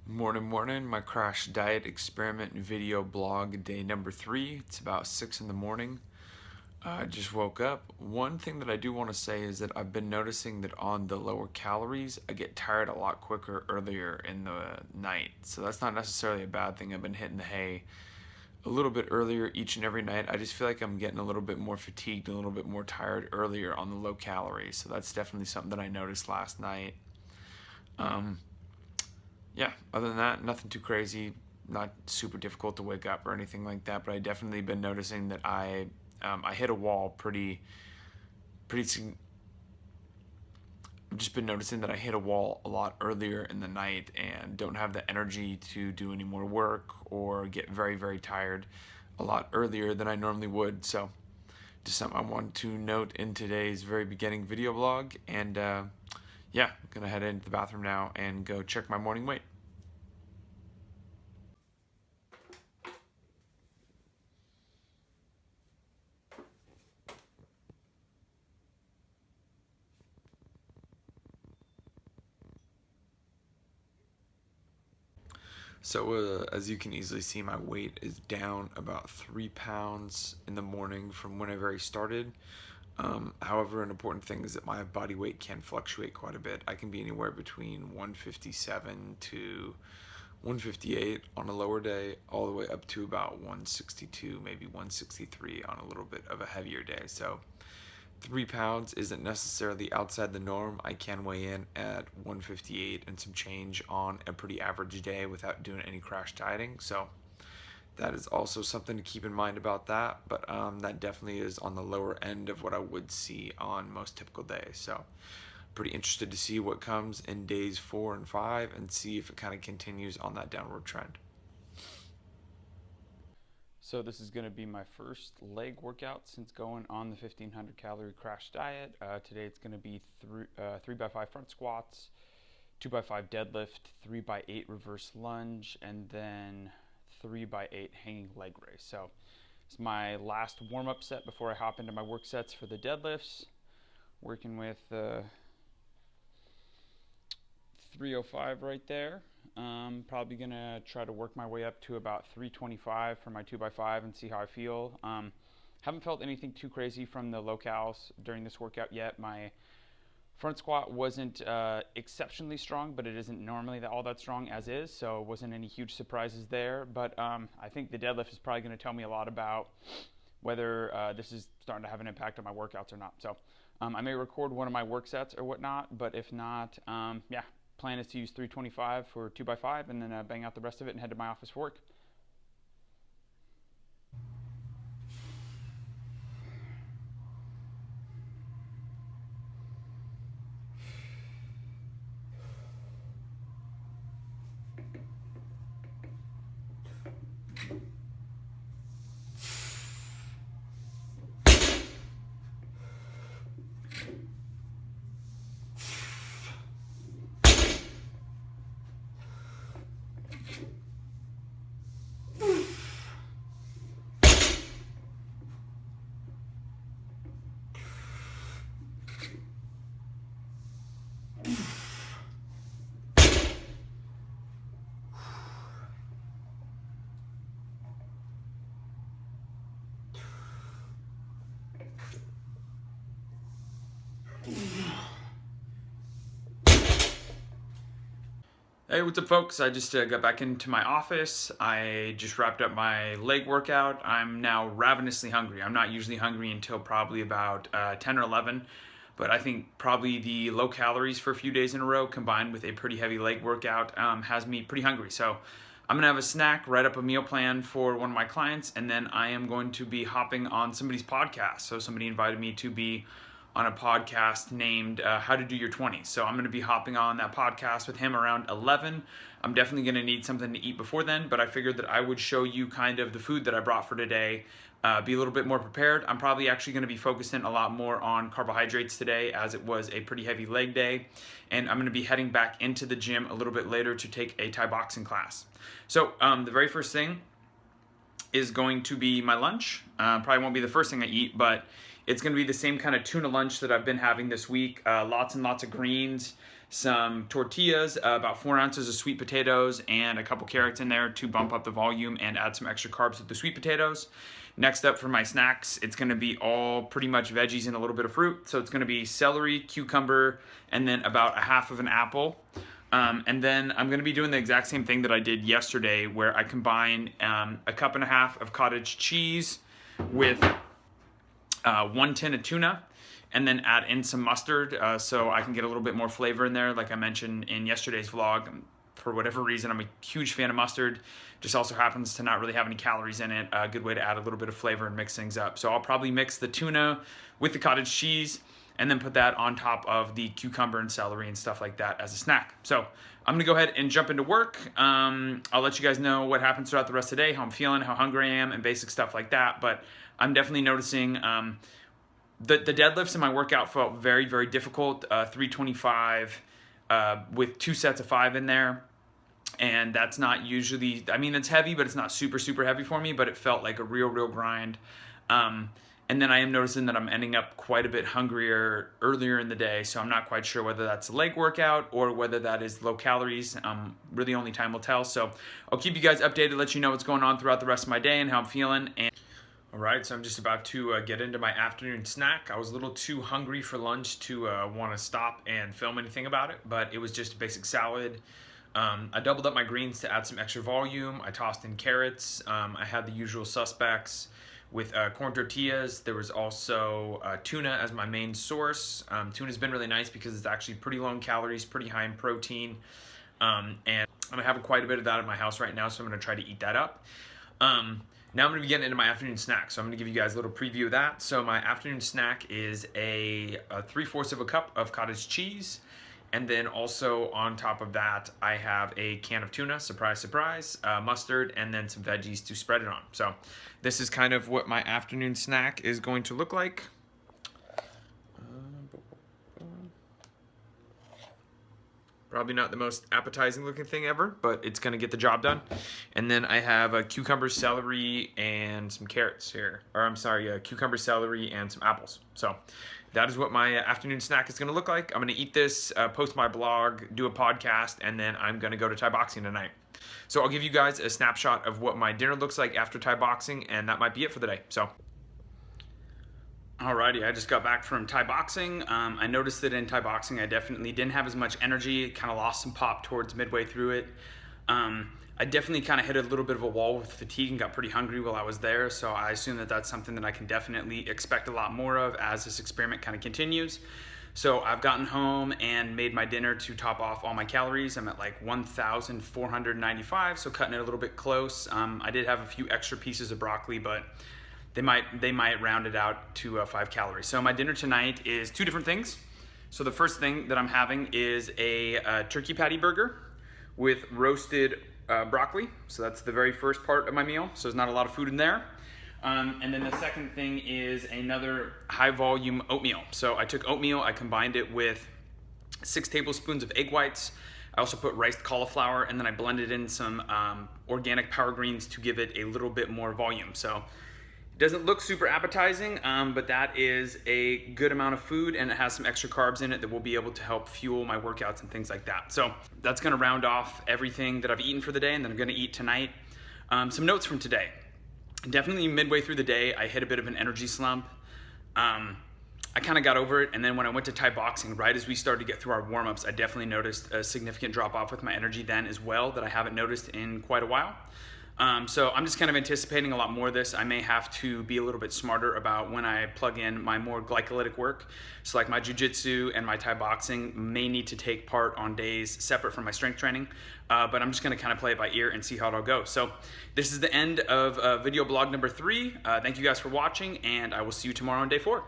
Morning, my crash diet experiment video blog day number 3. It's about 6 in the morning. I just woke up. One thing that I do want to say is that I've been noticing that on the lower calories, I get tired a lot quicker earlier in the night. So that's not necessarily a bad thing. I've been hitting the hay a little bit earlier each and every night. I just feel like I'm getting a little bit more fatigued, a little bit more tired earlier on the low calories. So that's definitely something that I noticed last night. Um, yeah, other than that, nothing too crazy, not super difficult to wake up or anything like that. But I definitely been noticing that I hit a wall pretty. I've just been noticing that I hit a wall a lot earlier in the night and don't have the energy to do any more work or get very tired a lot earlier than I normally would. So just something I want to note in today's very beginning video blog. And yeah, I'm gonna head into the bathroom now and go check my morning weight. So as you can easily see, my weight is down about 3 pounds in the morning from whenever I started. However, an important thing is that my body weight can fluctuate quite a bit. I can be anywhere between 157 to 158 on a lower day, all the way up to about 162, maybe 163 on a little bit of a heavier day. So 3 pounds isn't necessarily outside the norm. I can weigh in at 158 and some change on a pretty average day without doing any crash dieting. So that is also something to keep in mind about that. But that definitely is on the lower end of what I would see on most typical days. So pretty interested to see what comes in days 4 and 5 and see if it kind of continues on that downward trend. So this is going to be my first leg workout since going on the 1500 calorie crash diet. Today it's going to be 3x5 front squats, 2x5 deadlift, 3x8 reverse lunge, and then 3x8 hanging leg raise. So it's my last warm-up set before I hop into my work sets for the deadlifts. Working with 305 right there. Probably gonna try to work my way up to about 325 for my 2x5 and see how I feel. Haven't felt anything too crazy from the locals during this workout yet. My front squat wasn't exceptionally strong, but it isn't normally all that strong as is, so it wasn't any huge surprises there. But I think the deadlift is probably going to tell me a lot about whether this is starting to have an impact on my workouts or not. So I may record one of my work sets or whatnot, but if not, yeah, plan is to use 325 for 2x5 and then bang out the rest of it and head to my office for work. Hey, what's up, folks? I just got back into my office. I just wrapped up my leg workout. I'm now ravenously hungry. I'm not usually hungry until probably about 10 or 11, but I think probably the low calories for a few days in a row combined with a pretty heavy leg workout has me pretty hungry. So I'm gonna have a snack, write up a meal plan for one of my clients, and then I am going to be hopping on somebody's podcast. So somebody invited me to be on a podcast named How to Do Your 20s. So I'm going to be hopping on that podcast with him around 11. I'm definitely going to need something to eat before then, but I figured that I would show you kind of the food that I brought for today, be a little bit more prepared. I'm probably actually going to be focusing a lot more on carbohydrates today as it was a pretty heavy leg day. And I'm going to be heading back into the gym a little bit later to take a Thai boxing class. So the very first thing is going to be my lunch. Probably won't be the first thing I eat, but It's going to be the same kind of tuna lunch that I've been having this week. Lots and lots of greens, some tortillas, about 4 ounces of sweet potatoes, and a couple carrots in there to bump up the volume and add some extra carbs with the sweet potatoes. Next up for my snacks, it's going to be all pretty much veggies and a little bit of fruit. So it's going to be celery, cucumber, and then about a half of an apple. And then I'm going to be doing the exact same thing that I did yesterday, where I combine a cup and a half of cottage cheese with 1 tin of tuna, and then add in some mustard so I can get a little bit more flavor in there. Like I mentioned in yesterday's vlog, for whatever reason, I'm a huge fan of mustard. Just also happens to not really have any calories in it. A good way to add a little bit of flavor and mix things up. So I'll probably mix the tuna with the cottage cheese and then put that on top of the cucumber and celery and stuff like that as a snack. So I'm gonna go ahead and jump into work. I'll let you guys know what happens throughout the rest of the day, how I'm feeling, how hungry I am, and basic stuff like that. But I'm definitely noticing the deadlifts in my workout felt very, very difficult. 325 with 2 sets of 5 in there. And that's not usually, I mean, it's heavy, but it's not super, super heavy for me, but it felt like a real, real grind. And then I am noticing that I'm ending up quite a bit hungrier earlier in the day, so I'm not quite sure whether that's a leg workout or whether that is low calories. Really only time will tell. So I'll keep you guys updated, let you know what's going on throughout the rest of my day and how I'm feeling. All right, so I'm just about to get into my afternoon snack. I was a little too hungry for lunch to want to stop and film anything about it, but it was just a basic salad. I doubled up my greens to add some extra volume. I tossed in carrots. I had the usual suspects with corn tortillas. There was also tuna as my main source. Tuna's been really nice because it's actually pretty low in calories, pretty high in protein. And I have quite a bit of that at my house right now, so I'm going to try to eat that up. Now I'm going to be getting into my afternoon snack, so I'm going to give you guys a little preview of that. So my afternoon snack is a 3/4 of a cup of cottage cheese. And then also on top of that, I have a can of tuna, surprise, surprise, mustard, and then some veggies to spread it on. So this is kind of what my afternoon snack is going to look like. Probably not the most appetizing looking thing ever, but it's gonna get the job done. And then I have a cucumber, celery, and some carrots here. Or I'm sorry, cucumber, celery, and some apples. So that is what my afternoon snack is gonna look like. I'm gonna eat this, post my blog, do a podcast, and then I'm gonna go to Thai boxing tonight. So I'll give you guys a snapshot of what my dinner looks like after Thai boxing, and that might be it for the day. So. Alrighty, I just got back from Thai boxing. I noticed that in Thai boxing I definitely didn't have as much energy, kind of lost some pop towards midway through it. I definitely kind of hit a little bit of a wall with fatigue and got pretty hungry while I was there, so I assume that that's something that I can definitely expect a lot more of as this experiment kind of continues. So I've gotten home and made my dinner to top off all my calories. I'm at like 1,495, so cutting it a little bit close. I did have a few extra pieces of broccoli, but they might round it out to 5 calories. So my dinner tonight is 2 different things. So the first thing that I'm having is a turkey patty burger with roasted broccoli. So that's the very first part of my meal. So there's not a lot of food in there. And then the second thing is another high volume oatmeal. So I took oatmeal, I combined it with 6 tablespoons of egg whites. I also put riced cauliflower, and then I blended in some organic power greens to give it a little bit more volume. So it doesn't look super appetizing, but that is a good amount of food, and it has some extra carbs in it that will be able to help fuel my workouts and things like that. So that's gonna round off everything that I've eaten for the day and that I'm gonna eat tonight. Some notes from today. Definitely midway through the day, I hit a bit of an energy slump. I kind of got over it, and then when I went to Thai boxing, right as we started to get through our warm-ups, I definitely noticed a significant drop-off with my energy then as well that I haven't noticed in quite a while. So I'm just kind of anticipating a lot more of this. I may have to be a little bit smarter about when I plug in my more glycolytic work. So like my jiu-jitsu and my Thai boxing may need to take part on days separate from my strength training. But I'm just gonna kind of play it by ear and see how it all goes. So this is the end of video blog number 3. Thank you guys for watching, and I will see you tomorrow on day 4.